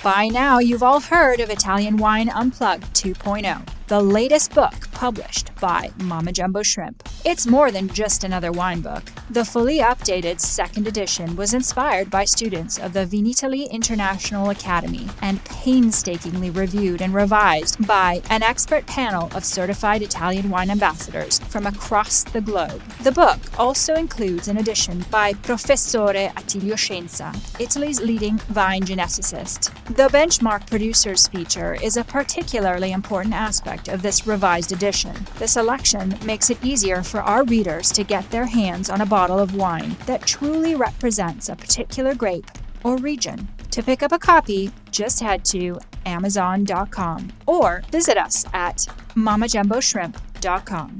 By now, you've all heard of Italian Wine Unplugged 2.0, the latest book published by Mama Jumbo Shrimp. It's more than just another wine book. The fully updated second edition was inspired by students of the Vinitaly International Academy and painstakingly reviewed and revised by an expert panel of certified Italian wine ambassadors from across the globe. The book also includes an edition by Professore Attilio Scienza, Italy's leading vine geneticist. The benchmark producers feature is a particularly important aspect of this revised edition. The selection makes it easier for our readers to get their hands on a bottle of wine that truly represents a particular grape or region. To pick up a copy, just head to Amazon.com or visit us at mamajumboshrimp.com.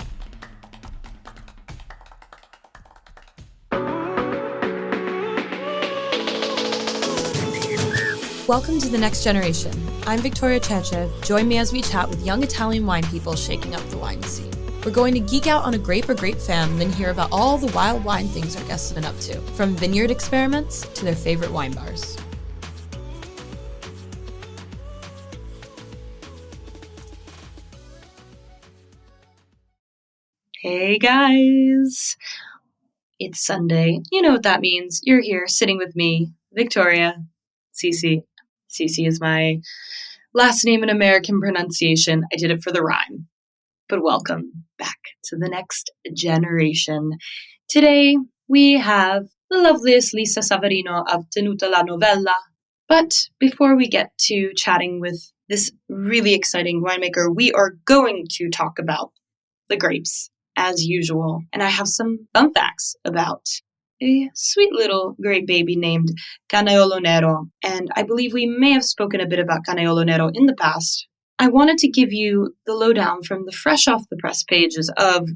Welcome to The Next Generation. I'm Victoria Cece. Join me as we chat with young Italian wine people shaking up the wine scene. We're going to geek out on a grape or grape fam, then hear about all the wild wine things our guests have been up to, from vineyard experiments to their favorite wine bars. Hey guys! It's Sunday. You know what that means. You're here sitting with me, Victoria Cece. Cece is my last name in American pronunciation. I did it for the rhyme. But welcome back to The Next Generation. Today we have the loveliest Lisa Saverino of Tenuta la Novella. But before we get to chatting with this really exciting winemaker, we are going to talk about the grapes as usual. And I have some fun facts about a sweet little grape baby named Canaiolo Nero. And I believe we may have spoken a bit about Canaiolo Nero in the past. I wanted to give you the lowdown from the fresh off the press pages of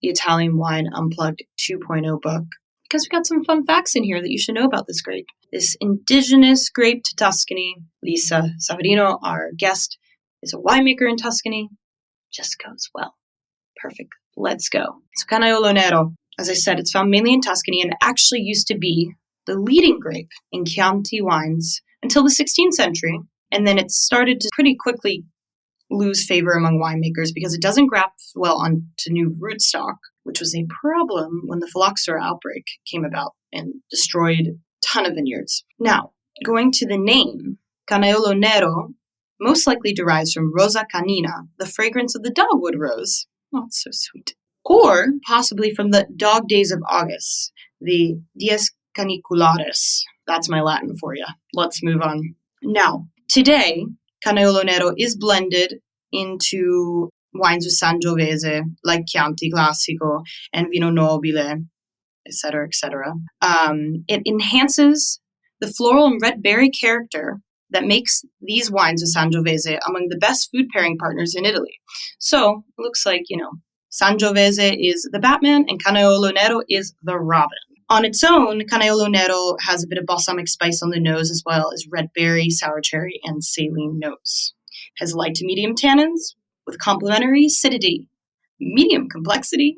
the Italian Wine Unplugged 2.0 book, because we got some fun facts in here that you should know about this grape. This indigenous grape to Tuscany. Lisa Saverino, our guest, is a winemaker in Tuscany. Just goes well. Perfect. Let's go. So Canaiolo Nero. As I said, it's found mainly in Tuscany and actually used to be the leading grape in Chianti wines until the 16th century. And then it started to pretty quickly lose favor among winemakers because it doesn't graft well onto new rootstock, which was a problem when the phylloxera outbreak came about and destroyed a ton of vineyards. Now, going to the name, Canaiolo Nero most likely derives from Rosa canina, the fragrance of the dogwood rose. Oh, it's so sweet. Or possibly from the dog days of August, the Dies Caniculares. That's my Latin for you. Let's move on. Now, today, Canaiolo Nero is blended into wines with Sangiovese, like Chianti Classico and Vino Nobile, etc., etc. It enhances the floral and red berry character that makes these wines with Sangiovese among the best food pairing partners in Italy. So, it looks like, Sangiovese is the Batman and Canaiolo Nero is the Robin. On its own, Canaiolo Nero has a bit of balsamic spice on the nose as well as red berry, sour cherry, and saline notes. Has light to medium tannins with complementary acidity, medium complexity,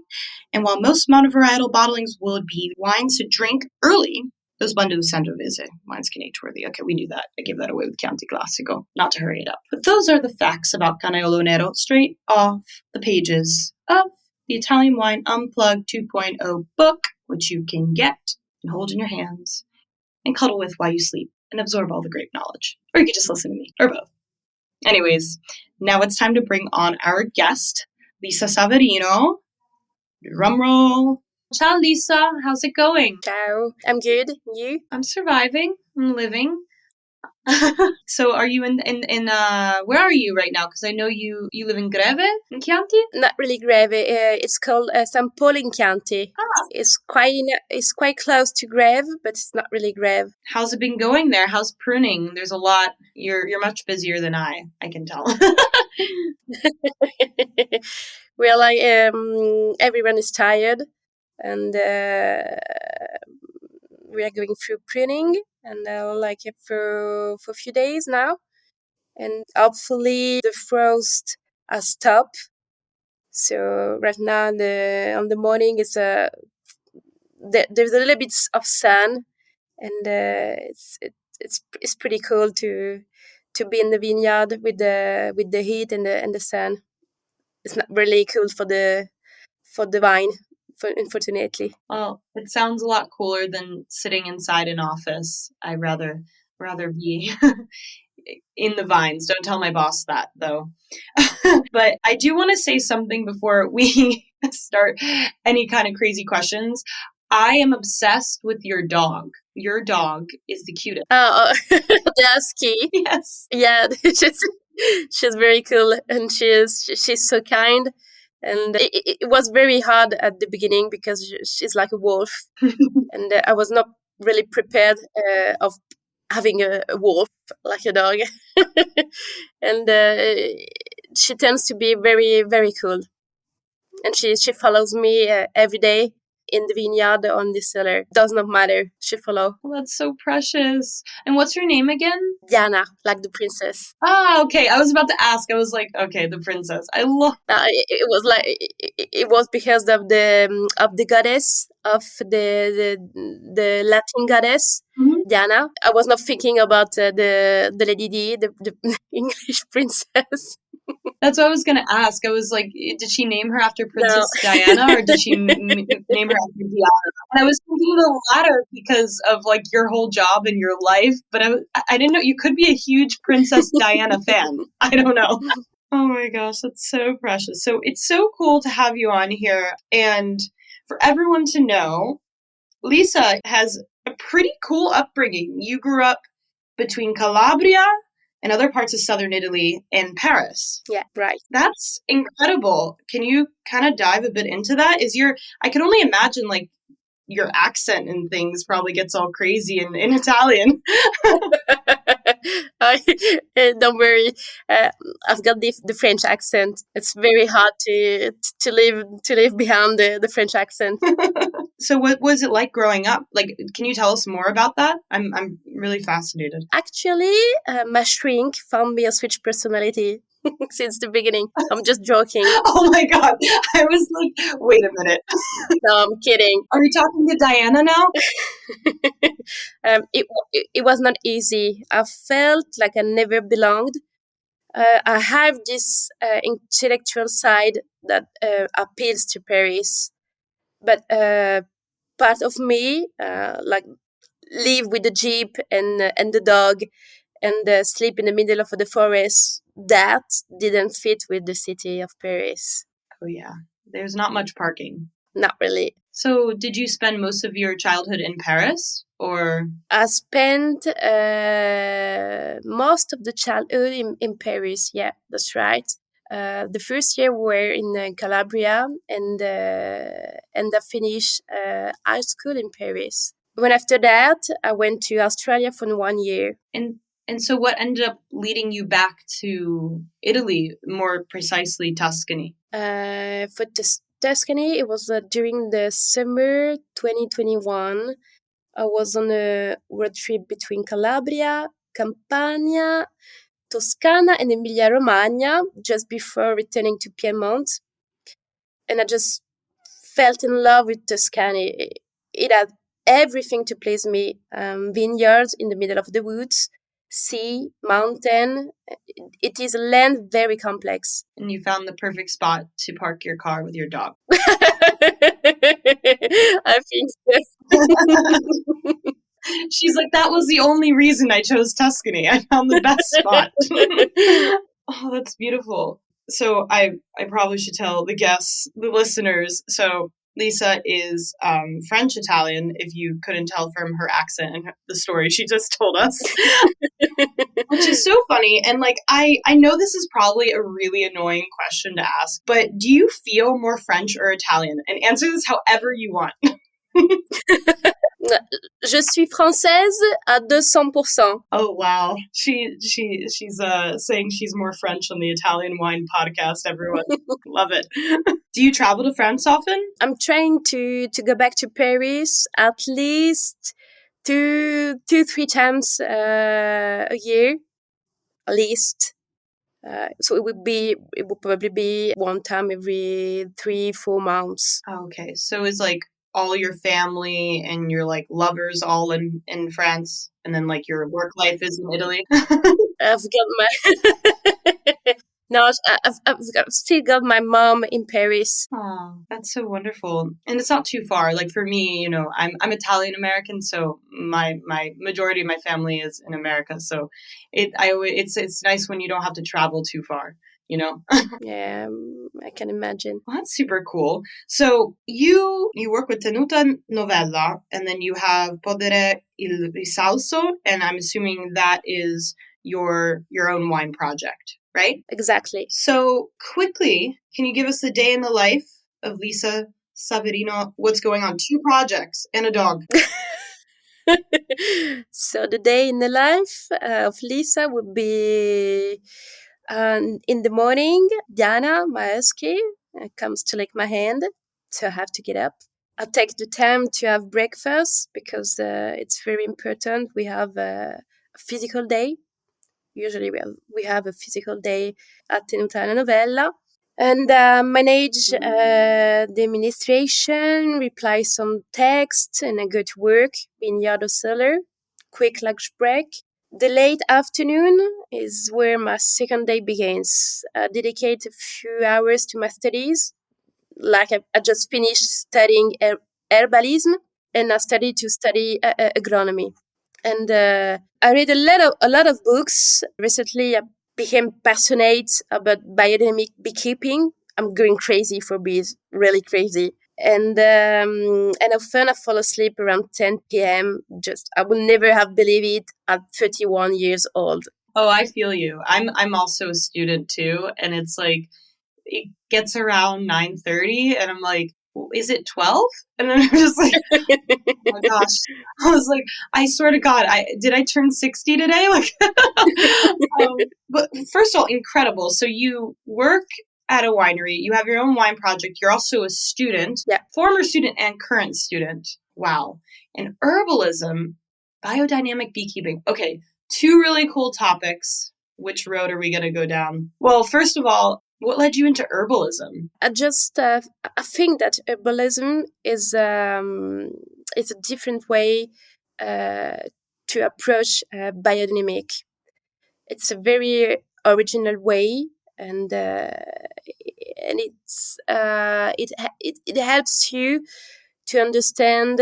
and while most monovarietal bottlings will be wines to drink early, those blended with Sangiovese wines can age worthy. Okay, we knew that. I gave that away with Chianti Classico, not to hurry it up. But those are the facts about Canaiolo Nero straight off the pages of the Italian Wine Unplugged 2.0 book, which you can get and hold in your hands and cuddle with while you sleep and absorb all the great knowledge. Or you could just listen to me, or both. Anyways, now it's time to bring on our guest, Lisa Saverino. Drum roll. Ciao, Lisa. How's it going? Ciao. I'm good. You? I'm surviving. I'm living. So are you in where are you right now? Because I know you live in Greve, in Chianti? Not really Greve. It's called San Polo in Chianti. Ah. It's quite close to Greve, but it's not really Greve. How's it been going there? How's pruning? There's a lot. You're much busier than I can tell. Well, everyone is tired, and we are going through pruning, and for a few days now, and hopefully the frost has stopped. So right now, on the morning, there's a little bit of sun, and it's pretty cool to be in the vineyard with the heat and the sun. It's not really cool for the wine, unfortunately. Well, it sounds a lot cooler than sitting inside an office. I'd rather be in the vines. Don't tell my boss that, though. But I do want to say something before we start any kind of crazy questions. I am obsessed with your dog. Your dog is the cutest. Oh, the husky. Yes. Yeah, she's very cool, and she's so kind. And it was very hard at the beginning because she's like a wolf, and I was not really prepared of having a wolf like a dog. And she tends to be very, very cool, and she follows me every day in the vineyard, on the cellar. Does not matter. She follow. Well, that's so precious. And what's her name again? Diana, like the princess. Ah, okay. I was about to ask. I was like, okay, the princess. I love. It was because of the goddess, of the Latin goddess. Mm-hmm. Diana. I was not thinking about the Lady Di, the English princess. That's what I was going to ask. I was like, did she name her after Princess Diana, or did she name her after Diana? And I was thinking the latter because of like your whole job and your life, but I didn't know you could be a huge Princess Diana fan. I don't know. Oh my gosh, that's so precious. So it's so cool to have you on here. And for everyone to know, Lisa has a pretty cool upbringing. You grew up between Calabria and other parts of southern Italy and Paris. Yeah, right. That's incredible. Can you kind of dive a bit into that? I can only imagine like your accent and things probably gets all crazy in Italian. Don't worry, I've got the French accent. It's very hard to live behind the French accent. So what was it like growing up? Like, can you tell us more about that? I'm really fascinated. Actually, my shrink found me a switch personality since the beginning. I'm just joking. Oh my God. I was like, wait a minute. No, I'm kidding. Are we talking to Diana now? It was not easy. I felt like I never belonged. I have this intellectual side that appeals to Paris, but part of me, like live with the jeep and the dog, and sleep in the middle of the forest, that didn't fit with the city of Paris. Oh yeah, there's not much parking. Not really. So did you spend most of your childhood in Paris, or? I spent most of the childhood in Paris. Yeah, that's right. The first year we were in Calabria, and I finished high school in Paris. When after that, I went to Australia for 1 year. And so what ended up leading you back to Italy, more precisely Tuscany? For Tuscany, it was during the summer 2021. I was on a road trip between Calabria, Campania, Toscana, and Emilia-Romagna just before returning to Piedmont. And I just felt in love with Tuscany. It had everything to please me. Vineyards in the middle of the woods, sea, mountain. It is a land very complex. And you found the perfect spot to park your car with your dog. I think so. She's like, that was the only reason I chose Tuscany. I found the best spot. Oh, that's beautiful. So I probably should tell the guests, the listeners. So Lisa is French-Italian, if you couldn't tell from her accent and the story she just told us. Which is so funny. And like, I know this is probably a really annoying question to ask, but do you feel more French or Italian? And answer this however you want. Je suis française à 200%. Oh, wow. She's saying she's more French on the Italian Wine Podcast, everyone. Love it. Do you travel to France often? I'm trying to go back to Paris at least two, 3 times a year, at least. So it would probably be 1 time every 3-4 months. Oh, okay. So it's like all your family and your like lovers all in France, and then like your work life is in Italy? I've got my no, I've still got my mom in Paris. Oh, that's so wonderful. And it's not too far. Like for me, you know, I'm Italian American, so my majority of my family is in America. So it's nice when you don't have to travel too far, you know. Yeah, I can imagine. Well, that's super cool. So you work with Tenuta Novella, and then you have Podere il Risalso, and I'm assuming that is your own wine project, right? Exactly. So quickly, can you give us the day in the life of Lisa Saverino? What's going on? 2 projects and a dog. So the day in the life of Lisa would be in the morning. Diana, my husky, comes to lick my hand, so I have to get up. I take the time to have breakfast because it's very important. We have a physical day. Usually we have a physical day at Tenuta and Novella. And manage the administration, reply some text, and I go to work in yard or cellar. Quick lunch break. The late afternoon is where my second day begins. I dedicate a few hours to my studies. Like I just finished studying herbalism, and I studied agronomy. And I read a lot of books. Recently, I became passionate about biodynamic beekeeping. I'm going crazy for bees, really crazy. And often I fall asleep around 10 p.m. Just I would never have believed it at 31 years old. Oh, I feel you. I'm also a student too, and it's like it gets around 9:30, and I'm like, is it 12? And then I'm just like, oh my gosh. I was like, I swear to God, did I turn 60 today? Like, but first of all, incredible. So you work at a winery, you have your own wine project. You're also a student, Yeah. Former student and current student. Wow. And herbalism, biodynamic beekeeping. Okay, 2 really cool topics. Which road are we going to go down? Well, first of all, what led you into herbalism? I think that herbalism is a different way to approach biodynamic. It's a very original way, and it helps you to understand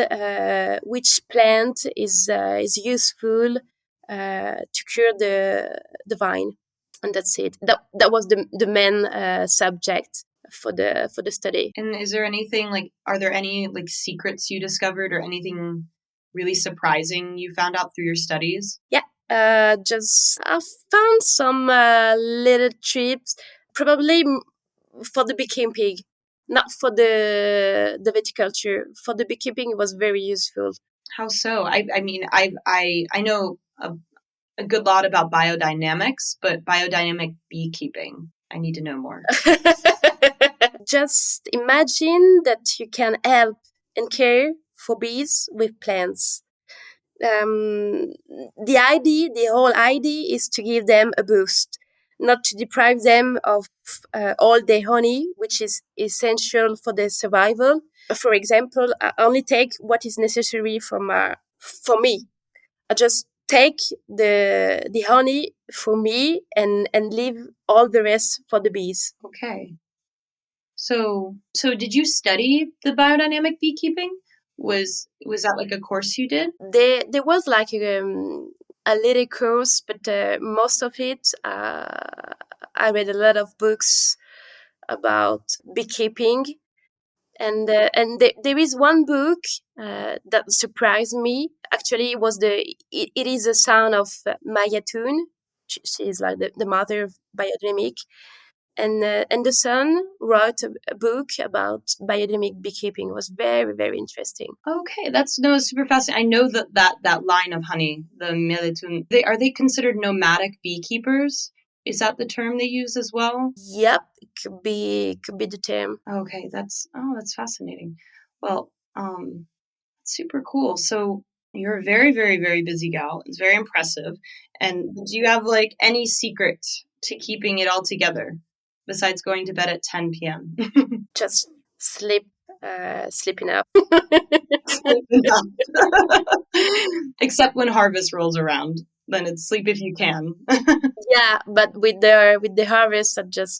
which plant is useful to cure the vine. And that's it. That was the main subject for the study. And is there anything are there any secrets you discovered or anything really surprising you found out through your studies? Yeah, I found some little trips, probably for the beekeeping, not for the viticulture. For the beekeeping, it was very useful. How so? I mean, I know a good lot about biodynamics, but biodynamic beekeeping, I need to know more. Just imagine that you can help and care for bees with plants. The whole idea is to give them a boost, not to deprive them of all their honey, which is essential for their survival. For example, I only take what is necessary for me. I just take the honey for me and leave all the rest for the bees. Okay. So did you study the biodynamic beekeeping? Was that like a course you did? There was like a little course, but most of it, I read a lot of books about beekeeping. And there is one book that surprised me. Actually, it is a son of Maya Thun. She is like the mother of biodynamic. And the son wrote a book about biodynamic beekeeping. It was very, very interesting. Okay, that's super fascinating. I know that line of honey, the Meletun. Are they considered nomadic beekeepers? Is that the term they use as well? Yep, it could be the term. Okay, that's fascinating. Well, super cool. So you're a very, very, very busy gal. It's very impressive. And do you have any secret to keeping it all together besides going to bed at 10 p.m.? Just sleep sleeping up. Except when harvest rolls around, then it's sleep if you can. Yeah, but with the harvest,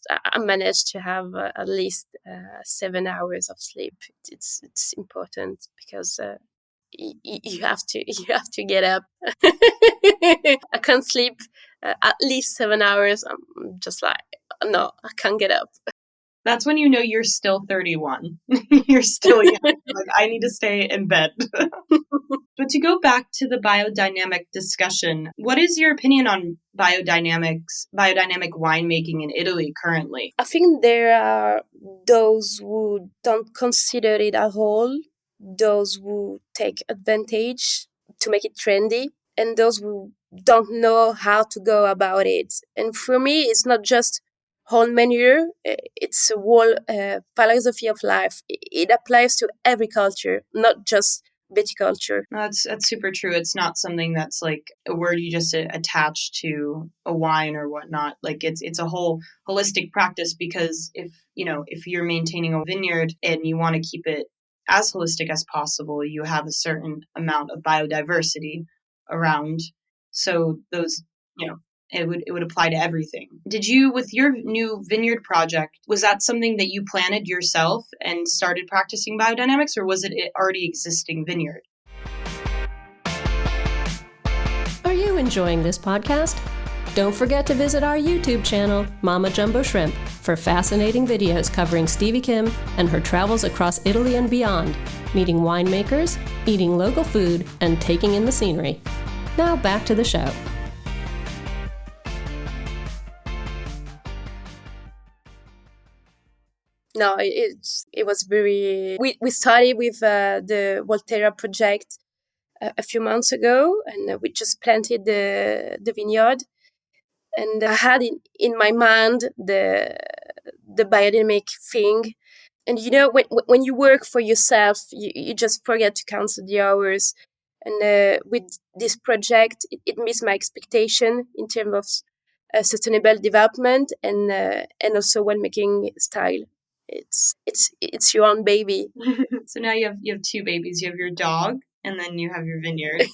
I managed to have at least 7 hours of sleep. It's important because you have to get up. I can't sleep at least 7 hours. I'm just like, no, I can't get up. That's when you know you're still 31. You're still young. Like, I need to stay in bed. But to go back to the biodynamic discussion, what is your opinion on biodynamic winemaking in Italy currently? I think there are those who don't consider it at all, those who take advantage to make it trendy, and those who don't know how to go about it. And for me, it's not just whole menu, it's a whole philosophy of life. It applies to every culture, not just viticulture. That's super true. It's not something that's like a word you just attach to a wine or whatnot. Like it's a whole holistic practice, because if you're maintaining a vineyard and you want to keep it as holistic as possible, you have a certain amount of biodiversity around. So those, it would apply to everything. Did you, with your new vineyard project, was that something that you planted yourself and started practicing biodynamics, or was it already existing vineyard? Are you enjoying this podcast? Don't forget to visit our YouTube channel, Mama Jumbo Shrimp, for fascinating videos covering Stevie Kim and her travels across Italy and beyond, meeting winemakers, eating local food, and taking in the scenery. Now back to the show. No, it was very. We started with the Volterra project a few months ago, and we just planted the vineyard. And I had in my mind the biodynamic thing. And when you work for yourself, you just forget to count the hours. And with this project, it meets my expectation in terms of sustainable development and also winemaking style. It's your own baby. So now you have two babies. You have your dog, and then you have your vineyard.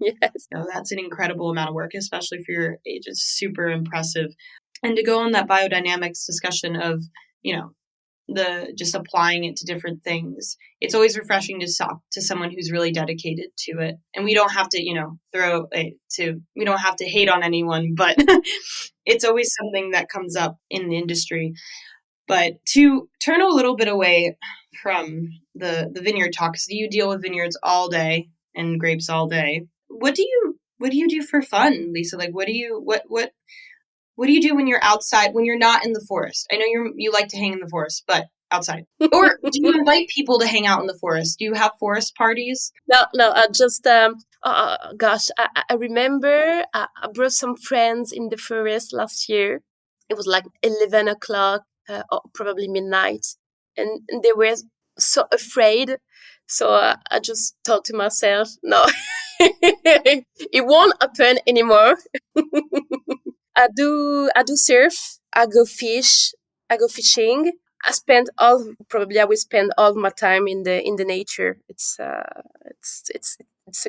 Yes. That's an incredible amount of work, especially for your age. It's super impressive. And to go on that biodynamics discussion of, the just applying it to different things, it's always refreshing to talk to someone who's really dedicated to it. And we don't have to, we don't have to hate on anyone, but it's always something that comes up in the industry. But to turn a little bit away from the vineyard talk, because you deal with vineyards all day and grapes all day. What do you do for fun, Lisa? Like, what do you do when you're outside, when you're not in the forest? I know you like to hang in the forest, but outside. Or do you invite people to hang out in the forest? Do you have forest parties? No. I just I remember I brought some friends in the forest last year. It was like 11 o'clock. Or probably midnight, and they were so afraid. So I just thought to myself, no, it won't happen anymore. I do surf. I go fishing. I will spend all my time in the nature. It's a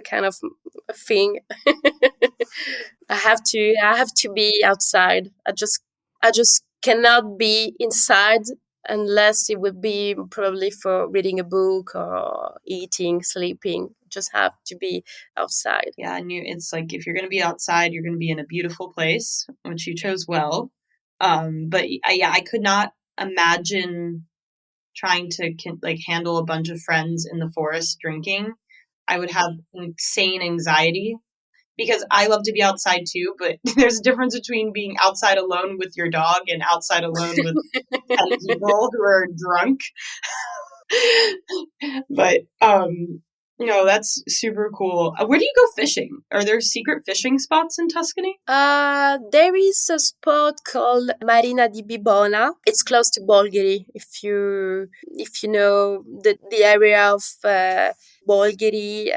kind of a thing. I have to be outside. I just cannot be inside unless it would be probably for reading a book or eating, sleeping. Just have to be outside. Yeah, and it's like if you're going to be outside, you're going to be in a beautiful place, which you chose well. But I could not imagine trying to handle a bunch of friends in the forest drinking. I would have insane anxiety. Because I love to be outside too, but there's a difference between being outside alone with your dog and outside alone with 10 people who are drunk. But that's super cool. Where do you go fishing? Are there secret fishing spots in Tuscany? There is a spot called Marina di Bibona. It's close to Bolgheri. If you know the area of Bolgheri,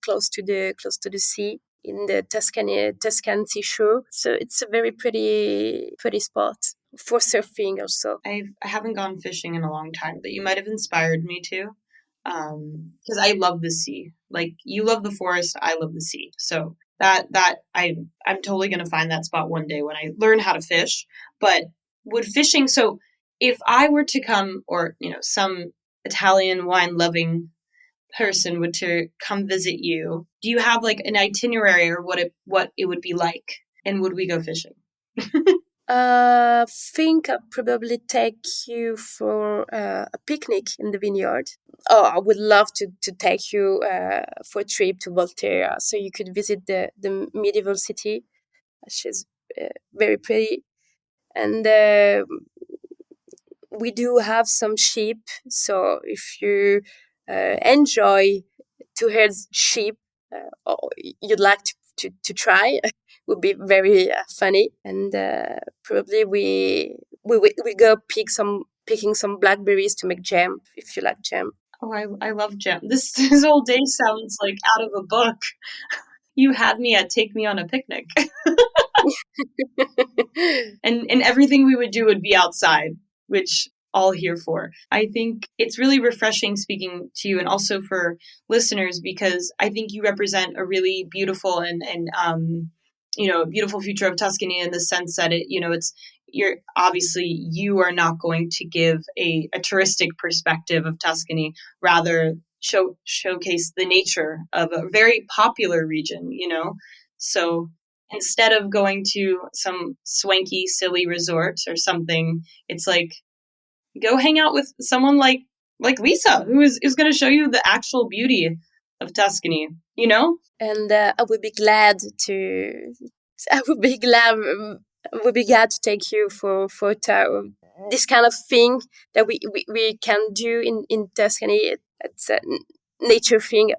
close to the sea, in the Tuscan seashore. So it's a very pretty spot. for surfing also. I haven't gone fishing in a long time, but you might have inspired me to, because I love the sea. Like, you love the forest, I love the sea. So I'm totally gonna find that spot one day when I learn how to fish. But would fishing, so if I were to come, or some Italian wine loving person would to come visit you, do you have like an itinerary or what it would be like, and would we go fishing? Think I'll probably take you for a picnic in the vineyard. Oh, I would love to take you for a trip to Volterra, so you could visit the medieval city, which is very pretty. And we do have some sheep, so if you enjoy to herd sheep, or you'd like to try, would be very funny. And probably we go picking some blackberries to make jam, if you like jam. Oh, I love jam. This whole day sounds like out of a book. You had me at take me on a picnic. and everything we would do would be outside, which all here for. I think it's really refreshing speaking to you, and also for listeners, because I think you represent a really beautiful and beautiful future of Tuscany, in the sense that you are not going to give a touristic perspective of Tuscany, rather showcase the nature of a very popular region, So instead of going to some swanky, silly resort or something, it's like, go hang out with someone like Lisa, who is going to show you the actual beauty of Tuscany, And I would be glad to take you for this kind of thing that we can do in Tuscany. It's a nature thing,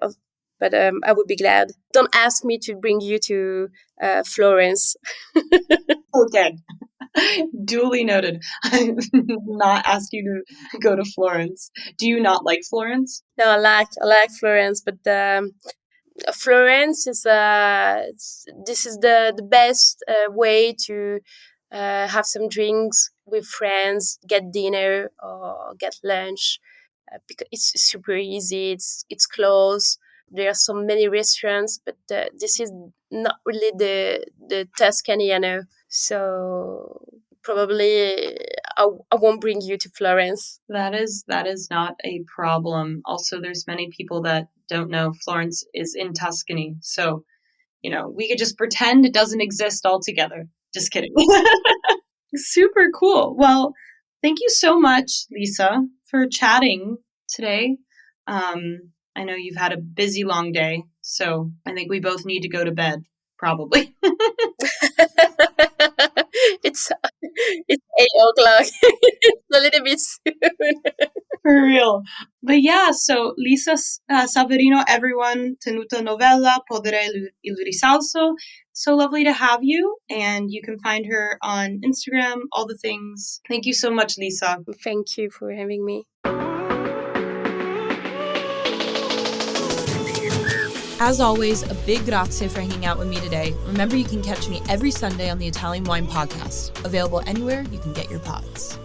but I would be glad. Don't ask me to bring you to Florence. Okay. Duly noted. I will not ask you to go to Florence. Do you not like Florence? No, I like Florence, but Florence is this is the best way to have some drinks with friends, get dinner or get lunch, because it's super easy. It's close. There are so many restaurants, but this is not really the Tuscany, So probably I won't bring you to Florence. That is not a problem. Also, there's many people that don't know Florence is in Tuscany. So, we could just pretend it doesn't exist altogether. Just kidding. Super cool. Well, thank you so much, Lisa, for chatting today. I know you've had a busy, long day, so I think we both need to go to bed, probably. It's 8:00. It's a little bit soon. For real. But yeah, so Lisa Saverino, everyone, Tenuta, Novella, Podere, il Risalso. So lovely to have you, and you can find her on Instagram, all the things. Thank you so much, Lisa. Thank you for having me. As always, a big grazie for hanging out with me today. Remember, you can catch me every Sunday on the Italian Wine Podcast, available anywhere you can get your pods.